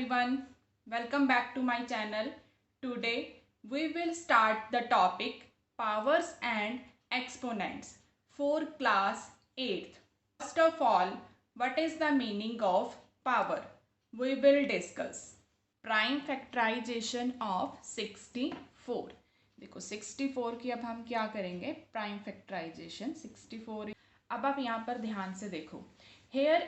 everyone, welcome back to my channel. Today we will start the topic powers and exponents for class 8th. First of all, what is the meaning of power? We will discuss. Prime factorization of 64. देखो 64 की अब हम क्या करेंगे, prime factorisation 64। अब आप यहाँ पर ध्यान से देखो, here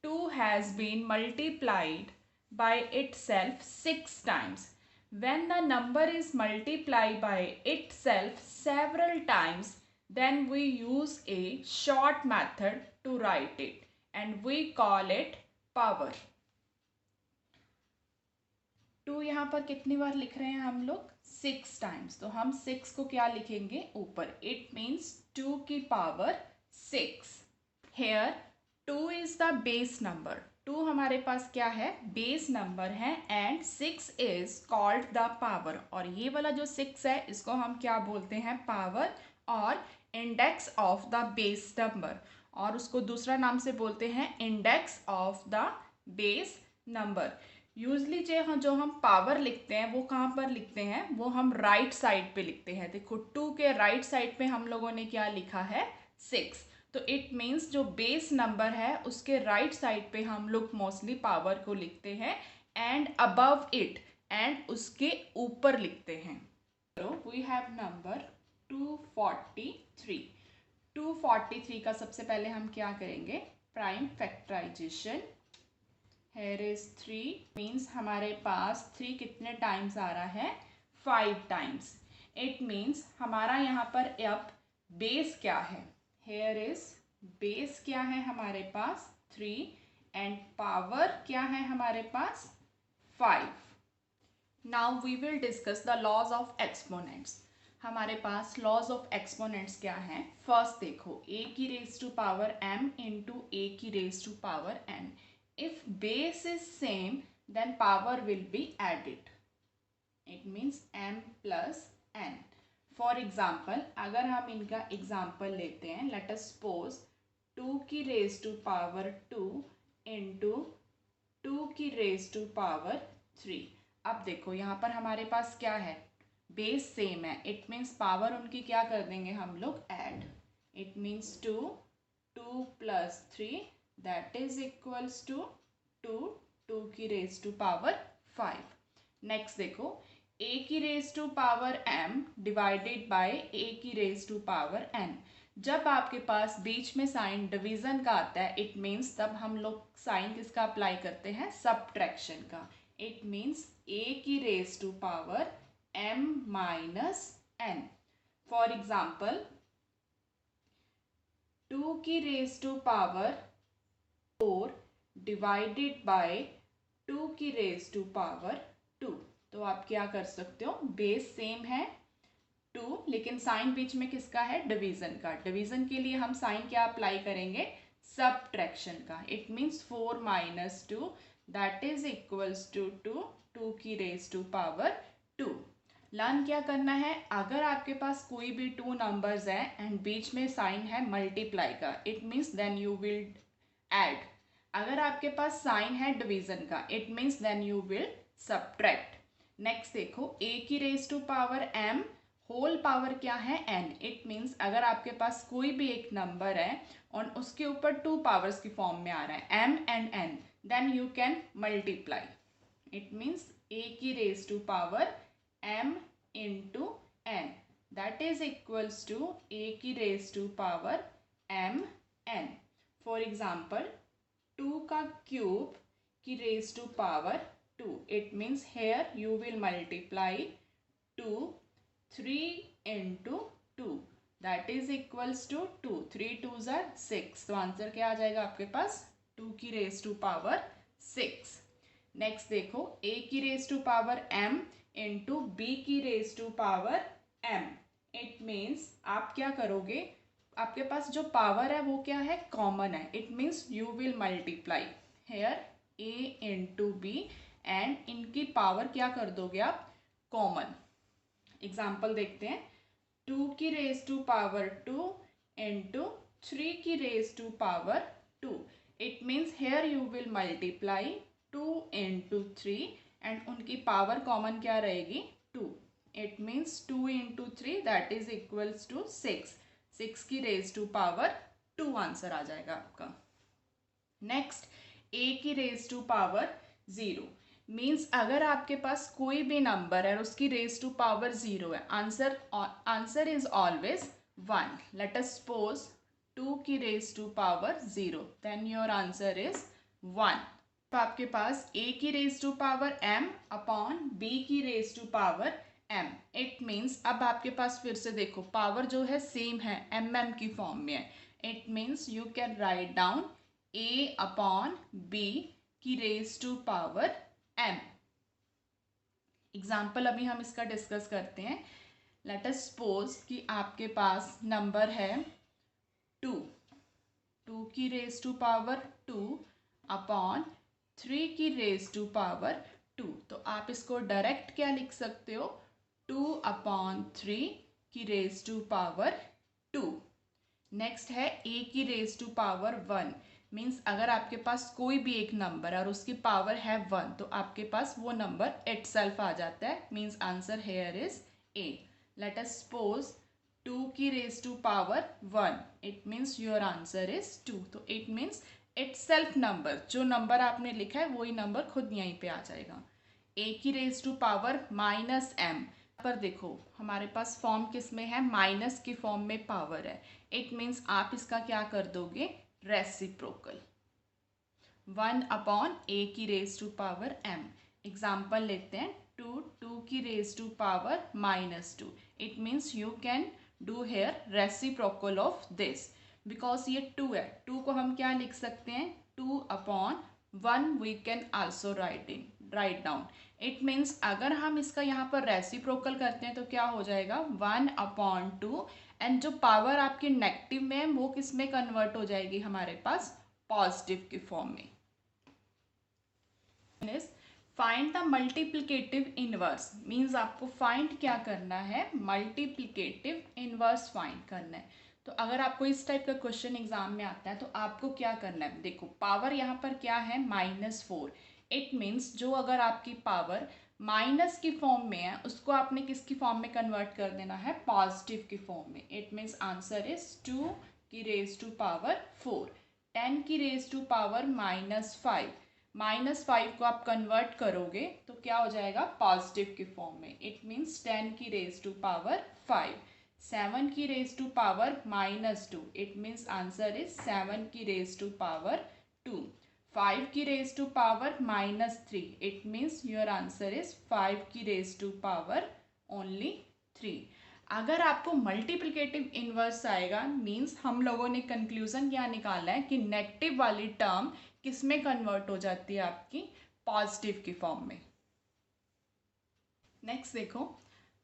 2 has been multiplied by itself 6 times. When the number is multiplied by itself several times, then we use a short method to write it and we call it power. 2 यहाँ पर कितनी बार लिख रहे हैं हम लोग, 6 टाइम्स, तो हम 6 को क्या लिखेंगे ऊपर, इट मीन्स 2 की power 6। Here 2 is the base number, 2 हमारे पास क्या है, बेस नंबर है, and 6 is called the power, और ये वाला जो 6 है इसको हम क्या बोलते हैं, पावर और index of the base number, और उसको दूसरा नाम से बोलते हैं index of the base number. Usually जो हम पावर लिखते हैं वो कहाँ पर लिखते हैं, वो हम राइट साइड पे लिखते हैं। देखो 2 के राइट साइड पे हम लोगों ने क्या लिखा है, 6, तो इट मीन्स जो बेस नंबर है उसके राइट साइड पे हम लोग मोस्टली पावर को लिखते हैं, एंड अबव इट, एंड उसके ऊपर लिखते हैं। We have number 243। 243 का सबसे पहले हम क्या करेंगे, prime factorisation. Here is 3 means हमारे पास 3 कितने टाइम्स आ रहा है, 5 टाइम्स। इट मीन्स हमारा यहाँ पर अब बेस क्या है, Here is बेस क्या है हमारे पास 3 एंड पावर क्या है हमारे पास 5। Now we will discuss the laws of exponents. हमारे पास लॉज ऑफ एक्सपोनेंट्स क्या है, फर्स्ट देखो a की raise to power m into a की raise to power n। If base is same, then power will be added. It means m plus n. For example, अगर हम इनका example लेते हैं, let us suppose 2 की raise to power 2 into 2 की raise to power 3। अब देखो यहाँ पर हमारे पास क्या है, base same है, it means power उनकी क्या कर देंगे हम लोग, add। It means 2 plus 3 that is equals to 2 की रेज टू पावर 5। नेक्स्ट देखो a की raise to power m divided by a की रेज टू पावर n। जब आपके पास बीच में साइन डिवीजन का आता है, इट मीन्स तब हम लोग साइन किसका अप्लाई करते हैं, सब्ट्रैक्शन का। इट मीन्स a की raise to power m minus n। For example 2 की raise to power 4 divided by 2 की रेज टू पावर 2। तो आप क्या कर सकते हो, बेस सेम है 2 लेकिन साइन बीच में किसका है, डिवीजन का। डिवीजन के लिए हम साइन क्या अप्लाई करेंगे, सब्ट्रैक्शन का। It means 4 minus 2 that is equals to 2 की रेज टू पावर 2। लर्न क्या करना है, अगर आपके पास कोई भी 2 नंबर्स हैं एंड बीच में साइन है मल्टीप्लाई का, it means then you will add. अगर आपके पास साइन है डिवीजन का, it means then you will subtract. Next देखो a की raise to power m whole power क्या है n। इट मीन्स अगर आपके पास कोई भी एक नंबर है और उसके ऊपर 2 पावर्स की फॉर्म में आ रहा है m and n, then you can multiply. It means a की raise to power m into n that is equals to a की raise to power m n। For example 2 का क्यूब की raise to power 2। It means here you will multiply 2 3 into 2 that is equals to 2 3 2s are 6। तो answer क्या आ जाएगा आपके पास, 2 की raise to power 6। Next देखो a की raise to power m into b की raise to power m। It means आप क्या करोगे, आपके पास जो पावर है वो क्या है, कॉमन है। It means you will multiply here a into b and इनकी पावर क्या कर दोगे आप, कॉमन। एग्जाम्पल देखते हैं 2 की रेज टू पावर 2 इंटू 3 की raise to power 2। It means here you will multiply 2 into 3 and उनकी पावर कॉमन क्या रहेगी 2. It means 2 into 3 that is equals to 6. 6 की रेज टू पावर 2 आंसर आ जाएगा आपका. नेक्स्ट ए की रेज टू पावर 0 मीन्स अगर आपके पास कोई भी नंबर है और उसकी रेज टू पावर 0 है, answer is always 1. Let us suppose 2 की raise to power 0, then your answer is 1. तो आपके पास a की raise to power m upon b की raise to power m. It means अब आपके पास फिर से देखो पावर जो है सेम है, mm की फॉर्म में है. It means you can write down a upon b की raise to power m. Example अभी हम इसका डिस्कस करते हैं. लेट अस सपोज कि आपके पास नंबर है 2 की रेज टू पावर 2 अपॉन 3 की रेज टू पावर 2. तो आप इसको डायरेक्ट क्या लिख सकते हो 2 अपॉन 3 की रेज टू पावर 2. नेक्स्ट है a की रेज टू पावर 1 मीन्स अगर आपके पास कोई भी एक नंबर है और उसकी पावर है 1 तो आपके पास वो नंबर इटसेल्फ आ जाता है. Means answer here is a. Let us suppose 2 की raise to power 1. It means your answer is 2. तो इट मीन्स इटसेल्फ नंबर, जो नंबर आपने लिखा है वही नंबर खुद यहीं पे आ जाएगा. a की raise to power minus m पर देखो हमारे पास फॉर्म किस में है, माइनस की फॉर्म में पावर है. इट मीन्स आप इसका क्या कर दोगे रेसिप्रोकल 1 अपॉन a की raise to power m. Example लेते हैं 2 की raise to power minus 2. It means you can do here reciprocal of this because ये 2 है. 2 को हम क्या लिख सकते हैं 2 upon 1 we can also write down. It means अगर हम इसका यहाँ पर रेसिप्रोकल करते हैं तो क्या हो जाएगा 1 अपॉन 2 एंड जो पावर आपकी नेगेटिव में है वो किस में कन्वर्ट हो जाएगी हमारे पास पॉजिटिव की फॉर्म में. Find the multiplicative inverse means आपको फाइंड क्या करना है मल्टीप्लिकेटिव इनवर्स फाइंड करना है. तो अगर आपको इस टाइप का क्वेश्चन एग्जाम में आता है तो आपको क्या करना है, देखो पावर यहाँ पर क्या है -4. इट मीन्स जो अगर आपकी पावर माइनस की फॉर्म में है उसको आपने किसकी फॉर्म में कन्वर्ट कर देना है पॉजिटिव की फॉर्म में. इट मीन्स आंसर इज 2 की रेज टू पावर 4. 10 की रेज टू पावर -5. -5 को आप कन्वर्ट करोगे तो क्या हो जाएगा पॉजिटिव की फॉर्म में. इट मीन्स 10 की रेज टू पावर 5. 7 की raise to power -2. It means answer is 7 की रेज टू पावर 2. 5 की raise to power -3. It means your answer is 5 की रेज टू पावर ओनली 3. अगर आपको मल्टीप्लिकेटिव इनवर्स आएगा मीन्स हम लोगों ने कंक्लूजन क्या निकाला है कि नेगेटिव वाली टर्म किस में कन्वर्ट हो जाती है आपकी पॉजिटिव की फॉर्म में. नेक्स्ट देखो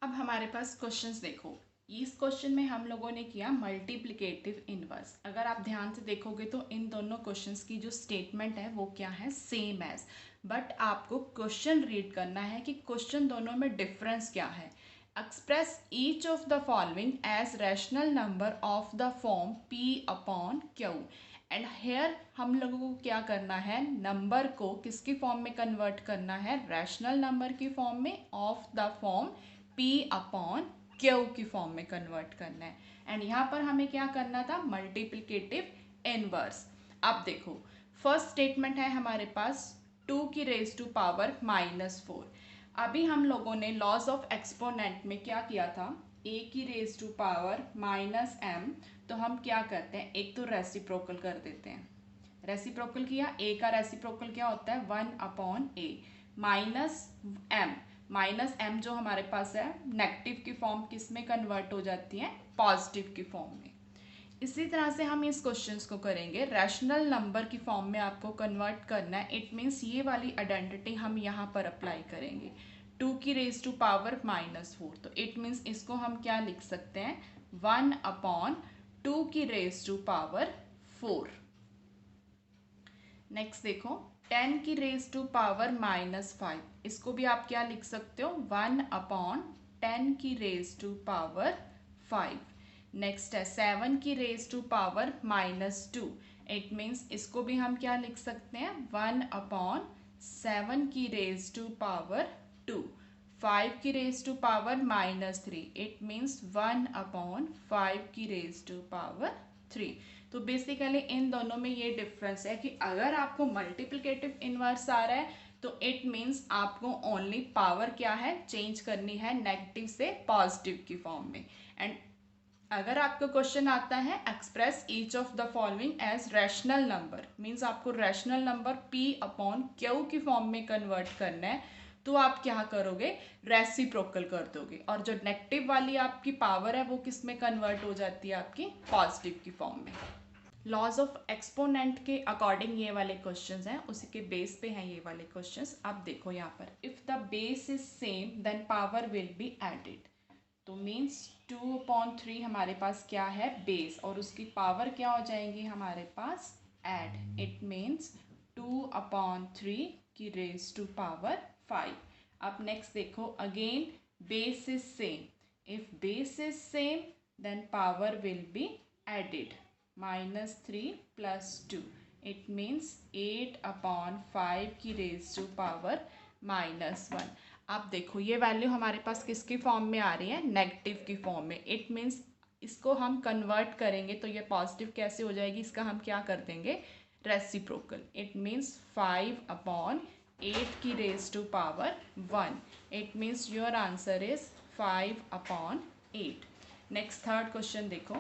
अब हमारे पास क्वेश्चंस देखो. इस क्वेश्चन में हम लोगों ने किया मल्टीप्लिकेटिव इनवर्स. अगर आप ध्यान से देखोगे तो इन दोनों क्वेश्चंस की जो स्टेटमेंट है वो क्या है सेम एज, बट आपको क्वेश्चन रीड करना है कि क्वेश्चन दोनों में डिफरेंस क्या है. Express each of the following as rational number of the form p upon q. And here हम लोगों को क्या करना है नंबर को किसकी फॉर्म में कन्वर्ट करना है रैशनल नंबर की फॉर्म में of the form p upon q की फॉर्म में कन्वर्ट करना है. एंड यहाँ पर हमें क्या करना था मल्टीप्लिकेटिव इनवर्स. अब देखो फर्स्ट स्टेटमेंट है हमारे पास 2 की रेज टू पावर -4. अभी हम लोगों ने लॉज ऑफ एक्सपोनेंट में क्या किया था a की रेज टू पावर -m. तो हम क्या करते हैं एक तो रेसिप्रोकल कर देते हैं. रेसिप्रोकल किया a का रेसिप्रोकल क्या होता है 1 अपॉन a -m जो हमारे पास है नेगेटिव की फॉर्म किस में कन्वर्ट हो जाती है पॉजिटिव की फॉर्म में. इसी तरह से हम इस क्वेश्चंस को करेंगे रैशनल नंबर की फॉर्म में आपको कन्वर्ट करना है. इट मीन्स ये वाली आइडेंटिटी हम यहाँ पर अप्लाई करेंगे 2 की रेज टू पावर -4. तो इट मीन्स इसको हम क्या लिख सकते हैं 1 अपॉन 2 की रेज टू पावर 4. नेक्स्ट देखो 10 की रेज टू पावर -5. इसको भी आप क्या लिख सकते हो 1 अपॉन 10 की रेज टू पावर 5. नेक्स्ट है 7 की raise to power -2. It means इसको भी हम क्या लिख सकते हैं 1 अपॉन 7 की रेज टू पावर 2, 5 की raise to power -3, it means 1/5 की रेज टू पावर 3। तो बेसिकली इन दोनों में ये डिफरेंस है कि अगर आपको मल्टीप्लिकेटिव इनवर्स आ रहा है तो इट मीन्स आपको ओनली पावर क्या है, चेंज करनी है नेगेटिव से पॉजिटिव की फॉर्म में। एंड अगर आपका क्वेश्चन आता है express each of the following as rational number, means आपको रैशनल नंबर P/Q की फॉर्म में कन्वर्ट करना है, तो आप क्या करोगे, रेसिप्रोकल कर दोगे। और जो नेगेटिव वाली आपकी पावर है वो किस में कन्वर्ट हो जाती है, आपकी पॉजिटिव की फॉर्म में। लॉज ऑफ एक्सपोनेंट के अकॉर्डिंग ये वाले क्वेश्चंस हैं, उसी के बेस पे हैं ये वाले क्वेश्चंस। अब देखो यहाँ पर, if the base is same then power will be added. तो मीन्स 2/3 हमारे पास क्या है, बेस, और उसकी पावर क्या हो जाएंगी हमारे पास, ऐड। इट मीन्स 2/3 की रेज टू पावर 5। अब नेक्स्ट देखो, again base is same, if base is same then power will be added, -3 + 2, it means 8/5 की रेज टू पावर -1। अब देखो ये वैल्यू हमारे पास किसकी फॉर्म में आ रही है, नेगेटिव की फॉर्म में। इट मीन्स इसको हम कन्वर्ट करेंगे तो ये पॉजिटिव कैसे हो जाएगी, इसका हम क्या कर देंगे, रेसिप्रोकल। इट मीन्स 5/8 की raise to power 1। It means your answer is 5/8। Next third question देखो,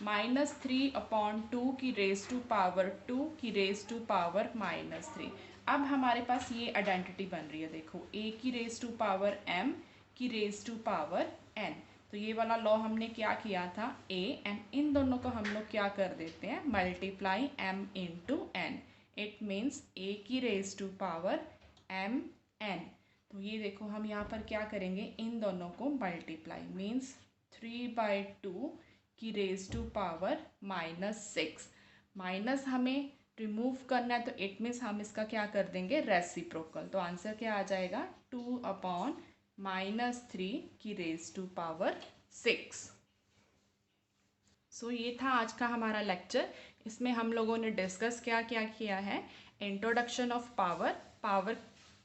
-3/2 की रेज टू पावर 2 की रेज टू पावर -3। अब हमारे पास ये आइडेंटिटी बन रही है, देखो a की रेज टू पावर m की रेज टू पावर n। तो ये वाला लॉ हमने क्या किया था, a एंड इन दोनों को हम लोग क्या कर देते हैं, multiply m into n। It means a की raise to power m n। तो ये देखो हम यहाँ पर क्या करेंगे, इन दोनों को मल्टीप्लाई, मीन्स 3/2 की रेज टू पावर -6। माइनस हमें रिमूव करना है तो इट मीन्स हम इसका क्या कर देंगे, रेसिप्रोकल। तो आंसर क्या आ जाएगा, 2/-3 की रेज टू पावर 6। सो ये था आज का हमारा लेक्चर। इसमें हम लोगों ने डिस्कस क्या क्या किया है, इंट्रोडक्शन ऑफ पावर, पावर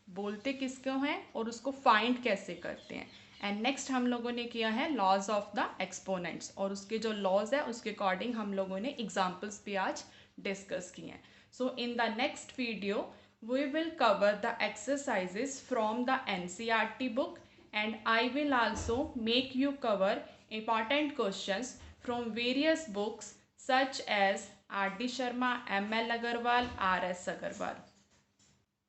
बोलते किसको हैं और उसको फाइंड कैसे करते हैं। एंड नेक्स्ट हम लोगों ने किया है लॉज ऑफ द एक्सपोनेंट्स, और उसके जो लॉज है उसके अकॉर्डिंग हम लोगों ने एग्जाम्पल्स भी आज डिस्कस किए हैं। So in the next video we will cover the exercises from the NCERT book, and I will also make you cover important questions from various books such as R.D. Sharma, M.L. Agarwal, R.S. Agarwal.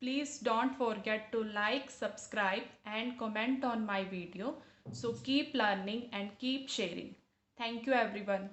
Please don't forget to like, subscribe and comment on my video. So keep learning and keep sharing. Thank you everyone.